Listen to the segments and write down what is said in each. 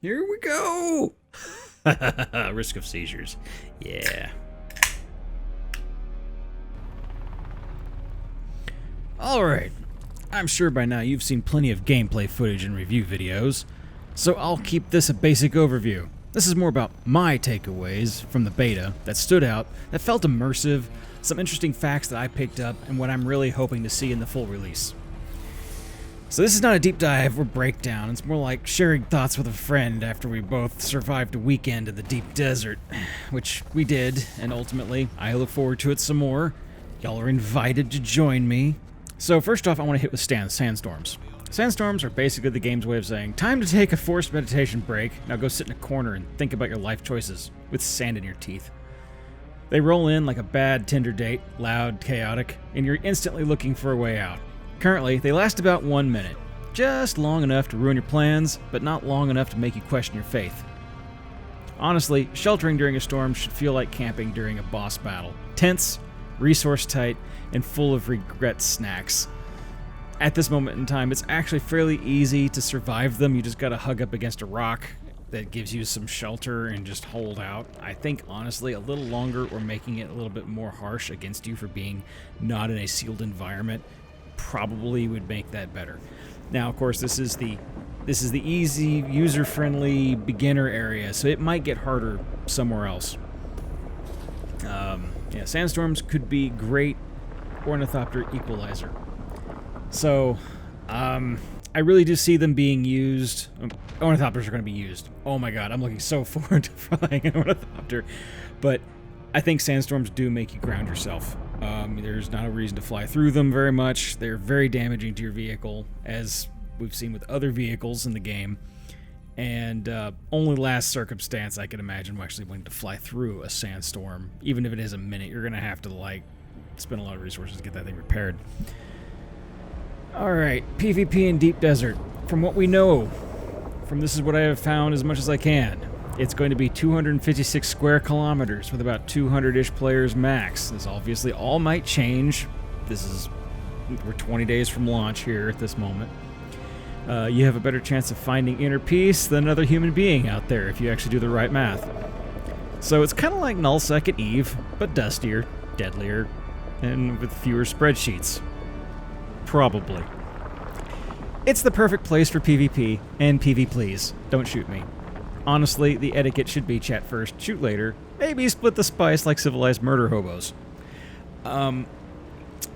Here we go! Risk of seizures. Yeah. Alright. I'm sure by now you've seen plenty of gameplay footage and review videos, so I'll keep this a basic overview. This is more about my takeaways from the beta that stood out, that felt immersive, some interesting facts that I picked up, and what I'm really hoping to see in the full release. So this is not a deep dive or breakdown, it's more like sharing thoughts with a friend after we both survived a weekend in the deep desert, which we did, and ultimately, I look forward to it some more. Y'all are invited to join me. So first off, I want to hit with sandstorms. Sandstorms are basically the game's way of saying, time to take a forced meditation break, now go sit in a corner and think about your life choices, with sand in your teeth. They roll in like a bad Tinder date, loud, chaotic, and you're instantly looking for a way out. Currently, they last about 1 minute, just long enough to ruin your plans, but not long enough to make you question your faith. Honestly, sheltering during a storm should feel like camping during a boss battle. Tense, resource tight, and full of regret snacks. At this moment in time, it's actually fairly easy to survive them. You just gotta hug up against a rock that gives you some shelter and just hold out. I think, honestly, a little longer or making it a little bit more harsh against you for being not in a sealed environment probably would make that better. Now, of course, this is the easy, user-friendly beginner area, so it might get harder somewhere else. Yeah, sandstorms could be great ornithopter equalizer. So, I really do see them being used. Ornithopters are going to be used. Oh my god, I'm looking so forward to flying an ornithopter. But I think sandstorms do make you ground yourself. There's not a reason to fly through them very much. They're very damaging to your vehicle, as we've seen with other vehicles in the game. And only last circumstance I can imagine actually wanting to fly through a sandstorm. Even if it is a minute, you're going to have to, like, spend a lot of resources to get that thing repaired. Alright, PvP in Deep Desert. From what we know, this is what I have found as much as I can. It's going to be 256 square kilometers with about 200-ish players max. This obviously all might change. We're 20 days from launch here at this moment. You have a better chance of finding inner peace than another human being out there if you actually do the right math. So it's kind of like Nullsec at Eve, but dustier, deadlier, and with fewer spreadsheets. Probably. It's the perfect place for PvP, and PV please, don't shoot me. Honestly, the etiquette should be chat first, shoot later, maybe split the spice like civilized murder hobos.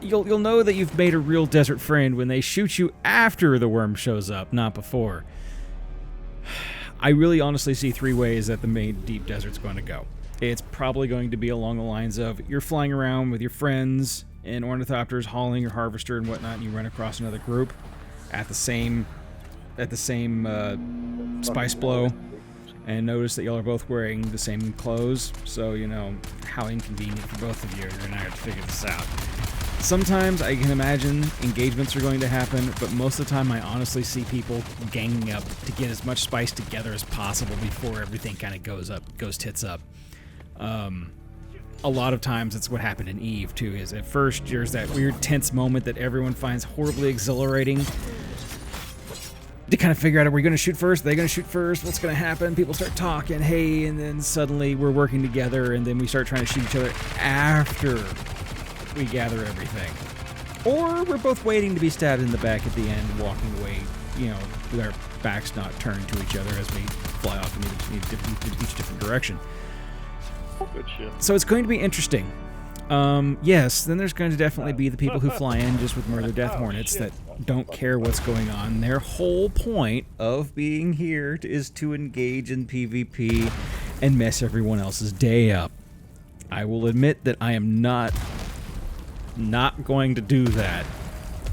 You'll know that you've made a real desert friend when they shoot you after the worm shows up, not before. I really honestly see 3 ways that the main deep desert's going to go. It's probably going to be along the lines of you're flying around with your friends and ornithopters hauling your harvester and whatnot, and you run across another group at the same spice blow, and notice that y'all are both wearing the same clothes, so you know how inconvenient for both of you. You're gonna have to figure this out. Sometimes I can imagine engagements are going to happen, but most of the time I honestly see people ganging up to get as much spice together as possible before everything kind of goes tits up. A lot of times it's what happened in Eve too, is at first there's that weird tense moment that everyone finds horribly exhilarating to kind of figure out, are we going to shoot first? Are they going to shoot first? What's going to happen? People start talking, hey, and then suddenly we're working together, and then we start trying to shoot each other after we gather everything. Or we're both waiting to be stabbed in the back at the end, walking away, you know, with our backs not turned to each other as we fly off in each different direction. Good shit. So it's going to be interesting. Yes, then there's going to definitely be the people who fly in just with murder death hornets that don't care what's going on. Their whole point of being here is to engage in PvP and mess everyone else's day up. I will admit that I am not going to do that.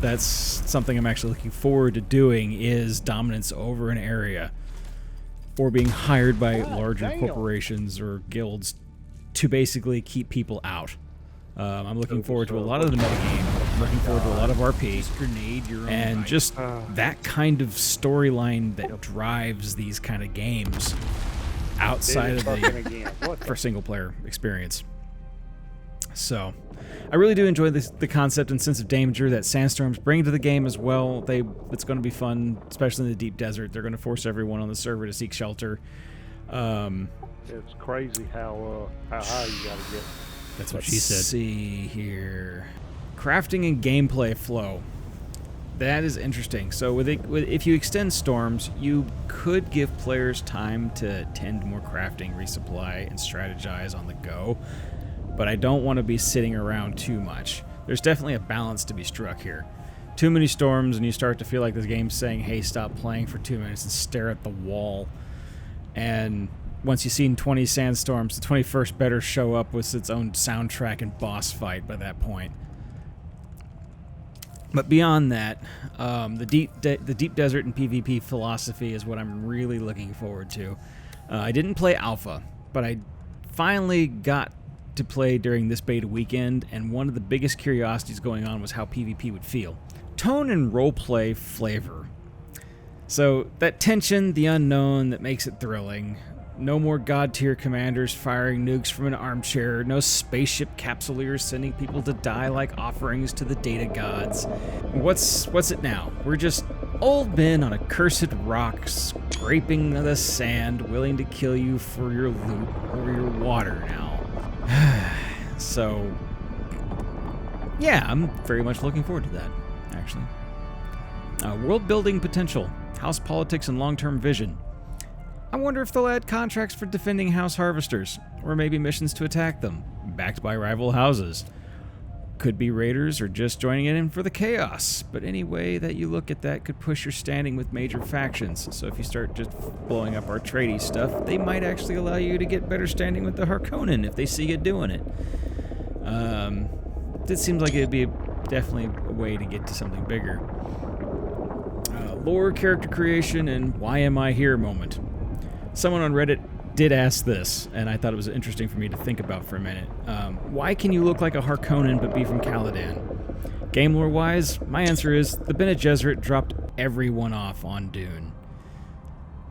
That's something I'm actually looking forward to doing, is dominance over an area, or being hired by larger corporations or guilds to basically keep people out. I'm looking forward to a lot of the metagame, looking forward to a lot of RP, and just that kind of storyline that drives these kind of games outside of the for single player experience. So, I really do enjoy the concept and sense of danger that sandstorms bring to the game as well. It's going to be fun, especially in the deep desert. They're going to force everyone on the server to seek shelter. It's crazy how high you gotta get. That's what she said. Let's see here. Crafting and gameplay flow. That is interesting. So if you extend storms, you could give players time to tend more crafting, resupply, and strategize on the go. But I don't want to be sitting around too much. There's definitely a balance to be struck here. Too many storms and you start to feel like the game's saying, hey, stop playing for 2 minutes and stare at the wall. And once you've seen 20 sandstorms, the 21st better show up with its own soundtrack and boss fight by that point. But beyond that, the deep desert and PvP philosophy is what I'm really looking forward to. I didn't play Alpha, but I finally got to play during this beta weekend, and one of the biggest curiosities going on was how PvP would feel. Tone and roleplay flavor. So that tension, the unknown that makes it thrilling. No more god-tier commanders firing nukes from an armchair. No spaceship capsuleers sending people to die like offerings to the data gods. What's it now? We're just old men on a cursed rock scraping the sand, willing to kill you for your loot or your water now. So, yeah, I'm very much looking forward to that, actually. World-building potential, house politics, and long-term vision. I wonder if they'll add contracts for defending house harvesters, or maybe missions to attack them, backed by rival houses. Could be raiders or just joining in for the chaos, but any way that you look at that could push your standing with major factions. So if you start just blowing up our tradie stuff, they might actually allow you to get better standing with the Harkonnen if they see you doing it. It seems like it'd be definitely a way to get to something bigger. Lore, character creation, and why am I here moment. Someone on Reddit did ask this, and I thought it was interesting for me to think about for a minute. Why can you look like a Harkonnen but be from Caladan? Game lore-wise, my answer is the Bene Gesserit dropped everyone off on Dune.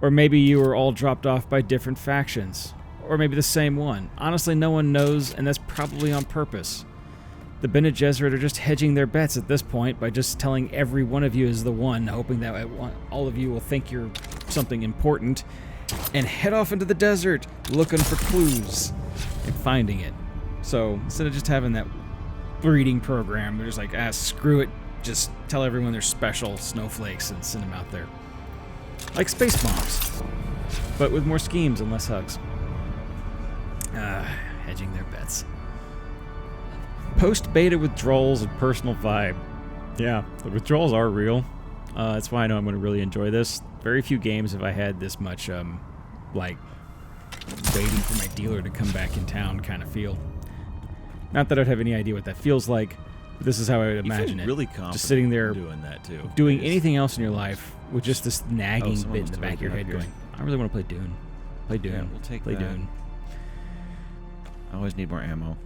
Or maybe you were all dropped off by different factions. Or maybe the same one. Honestly, no one knows, and that's probably on purpose. The Bene Gesserit are just hedging their bets at this point by just telling every one of you is the one, hoping that all of you will think you're something important, and head off into the desert looking for clues and finding it. So instead of just having that breeding program, they're just like, screw it, just tell everyone they're special snowflakes and send them out there. Like space bombs, but with more schemes and less hugs. Hedging their bets. Post-beta withdrawals and personal vibe. Yeah, the withdrawals are real. That's why I know I'm going to really enjoy this. Very few games have I had this much, like, waiting for my dealer to come back in town kind of feel. Not that I'd have any idea what that feels like, but this is how I would imagine it. Really confident just sitting there doing that too. Doing anything else in your life with just this nagging bit in the back of your head going, I really want to play Dune. Play Dune. Yeah, we'll take play that. Dune. I always need more ammo.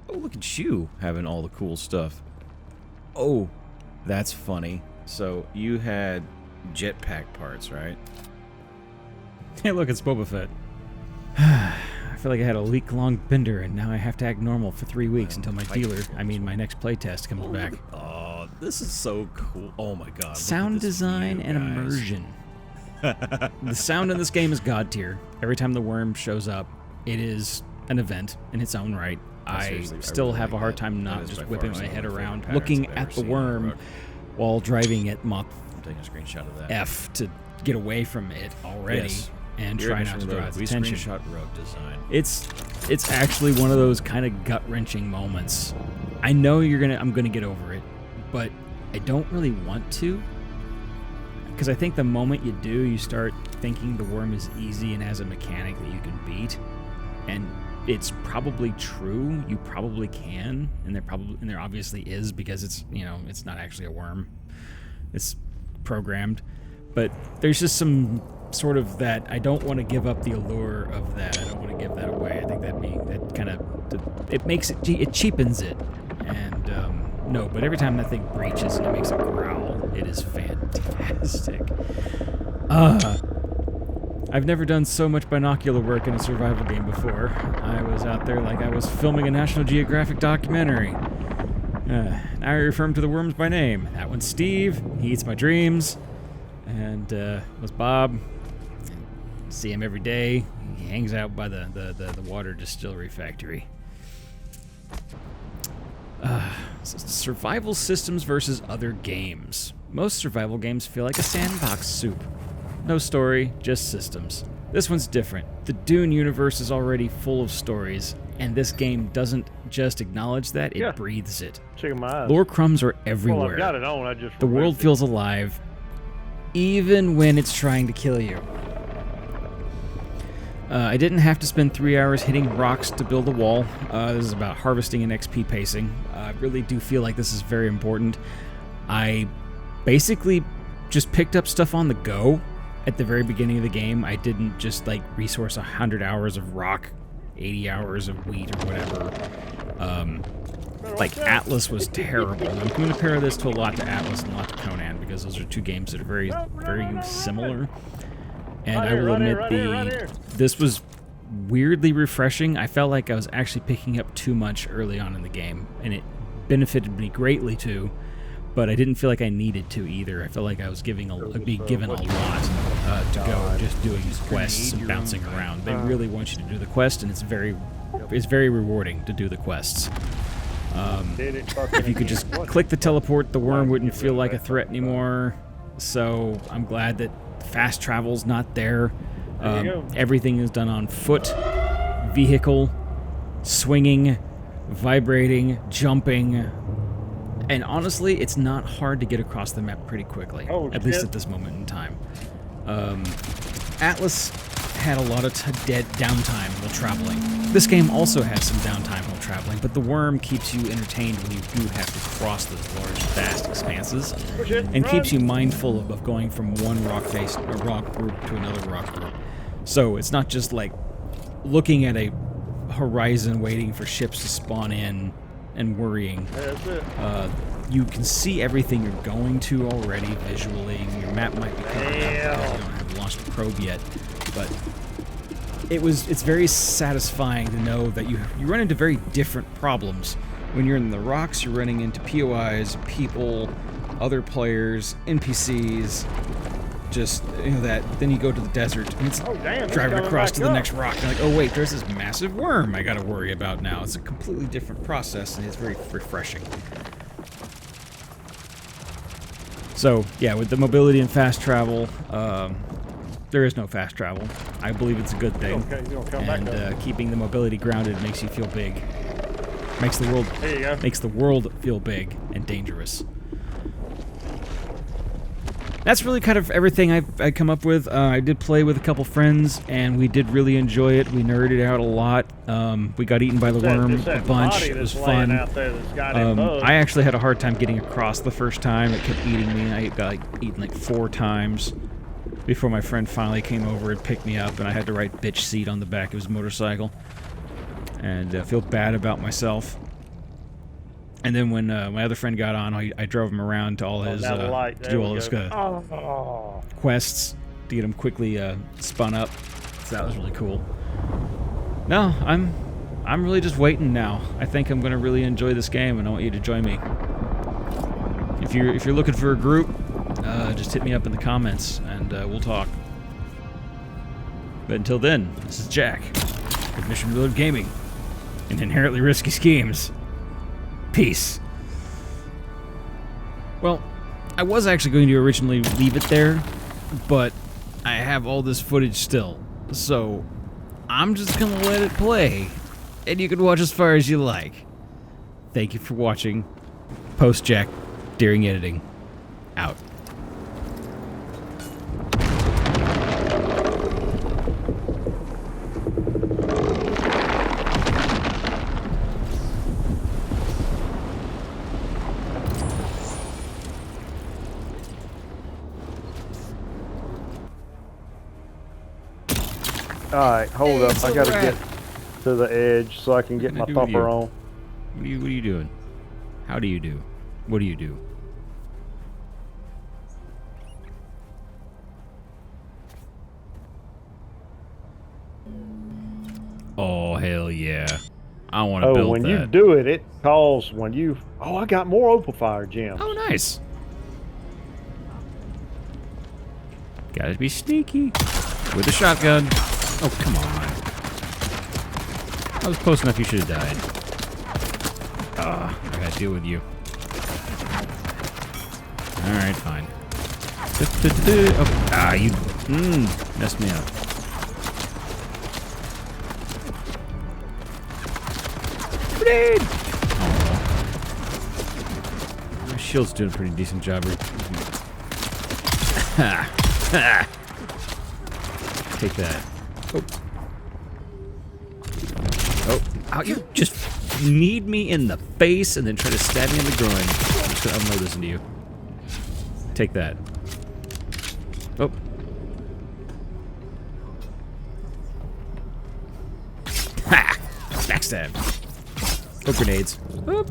Oh, look at you having all the cool stuff. Oh, that's funny. So you had jetpack parts, right? Hey, look, it's Boba Fett. I feel like I had a week-long bender, and now I have to act normal for 3 weeks until my my next playtest comes back. Oh, this is so cool. Oh my god. Sound design and immersion. The sound in this game is god tier. Every time the worm shows up, it is an event in its own right. I still have a hard time not just whipping my head around, looking at the worm while driving at Mach I'm taking a screenshot of that. F to get away from it already. Yes. And try not to draw its attention. Screenshot rogue design. It's actually one of those kind of gut-wrenching moments. I know I'm gonna get over it, but I don't really want to, because I think the moment you do, you start thinking the worm is easy and has a mechanic that you can beat, and it's probably true. You probably can, and there obviously is, because it's it's not actually a worm. It's programmed, but there's just some sort of that I don't want to give up the allure of that. I don't want to give that away. I think that kind of it cheapens it, and no. But every time that thing breaches and it makes a growl, it is fantastic. I've never done so much binocular work in a survival game before. I was out there like I was filming a National Geographic documentary. Now I refer him to the worms by name. That one's Steve. He eats my dreams. And was Bob. See him every day. He hangs out by the water distillery factory. Survival systems versus other games. Most survival games feel like a sandbox soup. No story, just systems. This one's different. The Dune universe is already full of stories, and this game doesn't just acknowledge that, it breathes it. Checking my eyes. Lore crumbs are everywhere. Well, I've got it on. I just The world feels alive, even when it's trying to kill you. I didn't have to spend 3 hours hitting rocks to build a wall. This is about harvesting and XP pacing. I really do feel like this is very important. I basically just picked up stuff on the go at the very beginning of the game. I didn't just like resource 100 hours of rock, 80 hours of wheat or whatever. Like Atlas was terrible. I'm going to compare this to a lot to Atlas and a lot to Conan because those are two games that are very, very similar. And I will admit this was weirdly refreshing. I felt like I was actually picking up too much early on in the game, and it benefited me greatly too. But I didn't feel like I needed to either. I felt like I was being given a lot to go, just doing quests and bouncing around. They really want you to do the quest, and it's very rewarding to do the quests. If you could just click the teleport, the worm wouldn't feel like a threat anymore. So I'm glad that fast travel's not there. Everything is done on foot, vehicle, swinging, vibrating, jumping. And honestly, it's not hard to get across the map pretty quickly, at least at this moment in time. Atlas had a lot of dead downtime while traveling. This game also has some downtime while traveling, but the worm keeps you entertained when you do have to cross those large, vast expanses, and keeps you mindful of going from one rock group to another rock group. So it's not just like looking at a horizon waiting for ships to spawn in and worrying. You can see everything you're going to already visually. Your map might be covered up because you don't have launched a probe yet, but it's very satisfying to know that you run into very different problems. When you're in the rocks, you're running into POIs, people, other players, NPCs, just, that. Then you go to the desert, and it's driving across to the next rock. And like, oh wait, there's this massive worm I gotta worry about now. It's a completely different process, and it's very refreshing. So, yeah, with the mobility and fast travel, there is no fast travel. I believe it's a good thing. And keeping the mobility grounded makes you feel big. Makes the world feel big and dangerous. That's really kind of everything I've come up with. I did play with a couple friends, and we did really enjoy it. We nerded out a lot. We got eaten by the worm a bunch. It was fun. I actually had a hard time getting across the first time. It kept eating me. I got eaten like 4 times before my friend finally came over and picked me up, and I had to write bitch seat on the back of his motorcycle. And I feel bad about myself. And then when my other friend got on, I drove him around to all his to do all his quests to get him quickly spun up. So that was really cool. No, I'm really just waiting now. I think I'm gonna really enjoy this game, and I want you to join me. If you're looking for a group, just hit me up in the comments, and we'll talk. But until then, this is Jack with Mission Reload Gaming and Inherently Risky Schemes. Peace. Well, I was actually going to originally leave it there, but I have all this footage still, so I'm just gonna let it play, and you can watch as far as you like. Thank you for watching. Post Jack during editing. Out. Alright, hold up. I gotta get to the edge so I can get my thumper on. What are you doing? How do you do? What do you do? Oh, hell yeah. I want to Oh, build when that. you do it, it calls when you... Oh, I got more opal fire gems. Oh, nice. Gotta be sneaky. With a shotgun. Oh, come on. I was close enough, you should have died. I gotta deal with you. Alright, fine. Oh, you messed me up. Grenade! Oh. My shield's doing a pretty decent job. Ha! Ha! Take that. Oh. Oh. Ow, you just kneed me in the face and then try to stab me in the groin. I'm just gonna unload this into you. Take that. Oh. Ha! Backstab. Oh, grenades. Oop.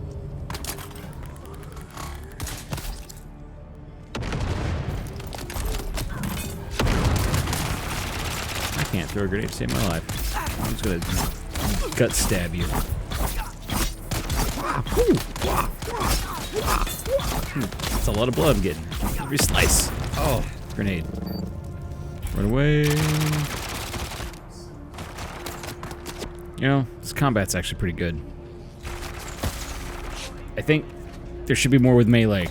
I can't throw a grenade to save my life. I'm just gonna gut stab you. That's a lot of blood I'm getting. Every slice. Oh, grenade. Run away. You know, this combat's actually pretty good. I think there should be more with melee.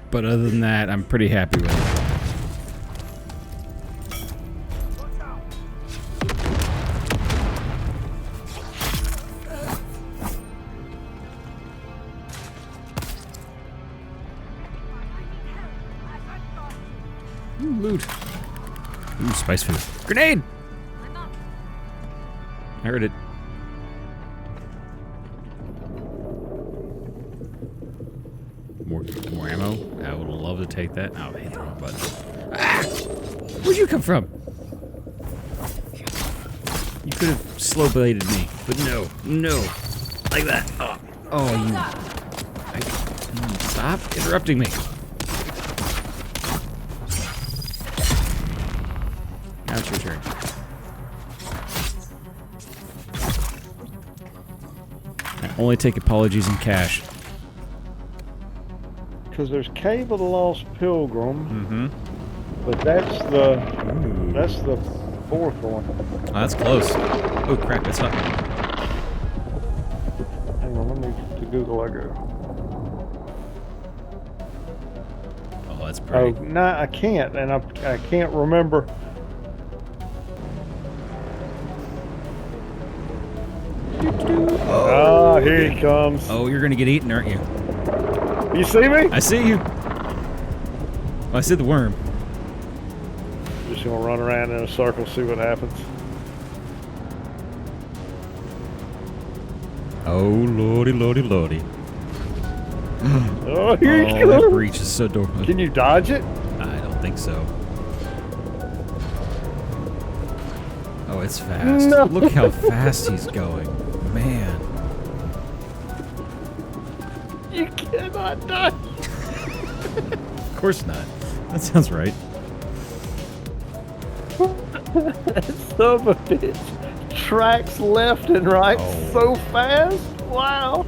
But other than that, I'm pretty happy with it. Ooh, loot. Ooh, spice food. Grenade! I heard it. More ammo. I would love to take that. Oh, I hit the wrong button. Ah! Where'd you come from? You could have slow bladed me, but no, no, like that. Oh, you! Stop interrupting me. Now it's your turn. I only take apologies in cash. Because there's Cave of the Lost Pilgrim. Mm-hmm. But that's the fourth one. Oh, that's close. Oh crap, that's not. Hang on, let me to Google I go. Oh, that's pretty. Oh, no, I can't, and I can't remember. Oh, here he comes. Oh, you're gonna get eaten, aren't you? You see me? I see you. Oh, I see the worm. Just gonna run around in a circle, see what happens. Oh, lordy, lordy, lordy. Oh, here he Oh, that comes. breach is so adorable. Can you dodge it? I don't think so. Oh, it's fast. No. Look how fast he's going. Man. You cannot dodge. Of course not. That sounds right. That son of a bitch tracks left and right so fast. Wow.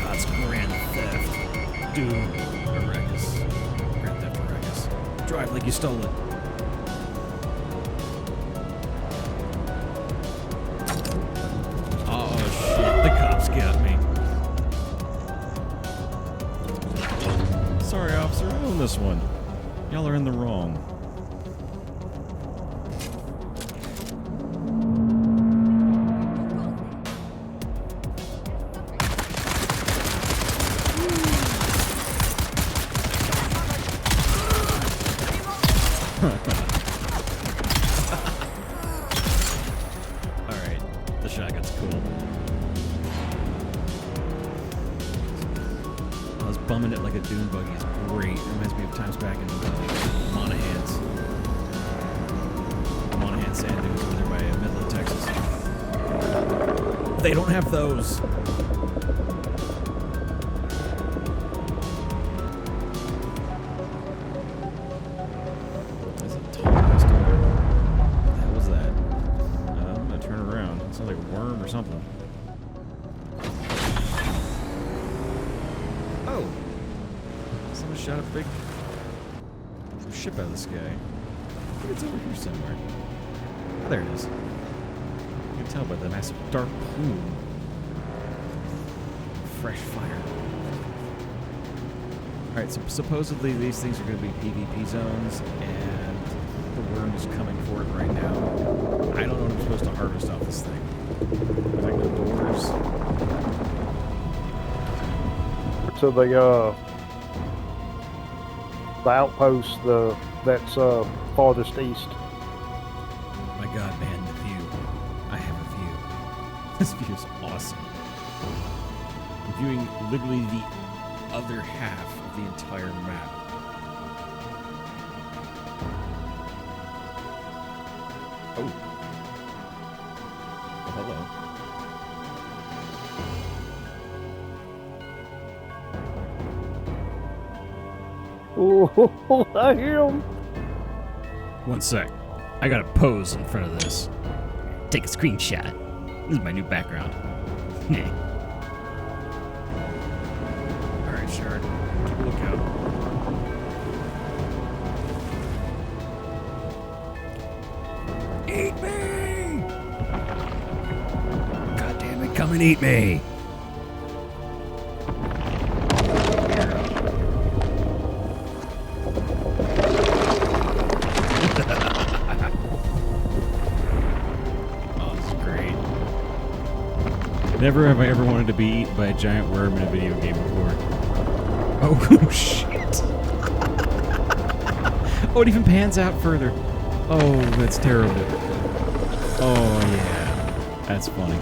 God's Grand Theft. DUNE Beta. Grand Theft Beta. Drive like you stole it. Oh shit, the cops got me. Sorry, officer, I own this one. Y'all are in the wrong. Alright, the shotgun's cool. I was bumming it like a dune buggy. It's great. It reminds me of times back in Monahans. Monahan sand dunes over there by Midland, Texas. They don't have those. something. Oh! Someone shot a big ship out of the sky. I think it's over here somewhere. Oh, there it is. You can tell by the massive dark plume. Fresh fire. Alright, so supposedly these things are going to be PvP zones, and the worm is coming for it right now. I don't know what I'm supposed to harvest off this thing. There's like no doors. To the outpost, that's farthest east. My god, man, the view. I have a view. This view is awesome. I'm viewing literally the other half of the entire map. Oh. Oh, hello. Oh, I hear him. One sec. I gotta pose in front of this. Take a screenshot. This is my new background. Alright, Shard. Keep a lookout. Eat me! God damn it, come and eat me! Oh, this is great. Never have I ever wanted to be eaten by a giant worm in a video game before. Oh, shit. Oh, it even pans out further. Oh, that's terrible. Oh, yeah. That's funny.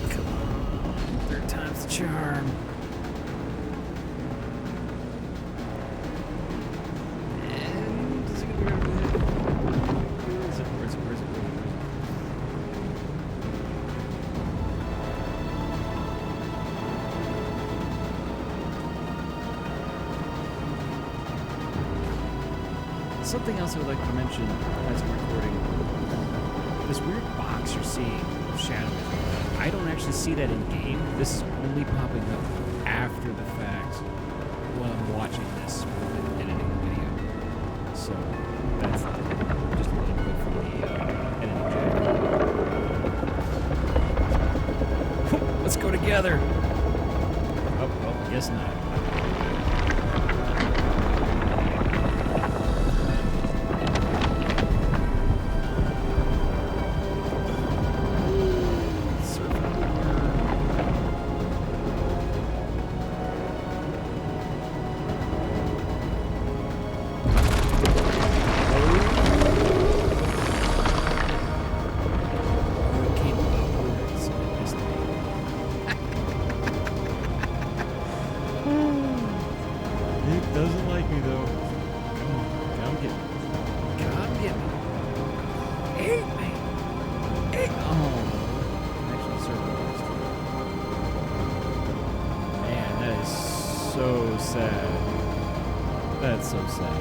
Come on. Third time's the charm. And is it gonna be right there? Where is it? Where is it? Where is it? Where is it? Something else I would like to mention as I'm recording. This weird box you're seeing of shadows. I don't actually see that in game. This is only popping up after the fact while I'm watching this and editing the video. So that's just a little bit from the editing jack. Let's go together. Oh, well, I guess not. It doesn't like me though. Come on, come get me. Come get me. Eat me. Eat. Oh. Actually, circle next to it. Man, that is so sad. That's so sad.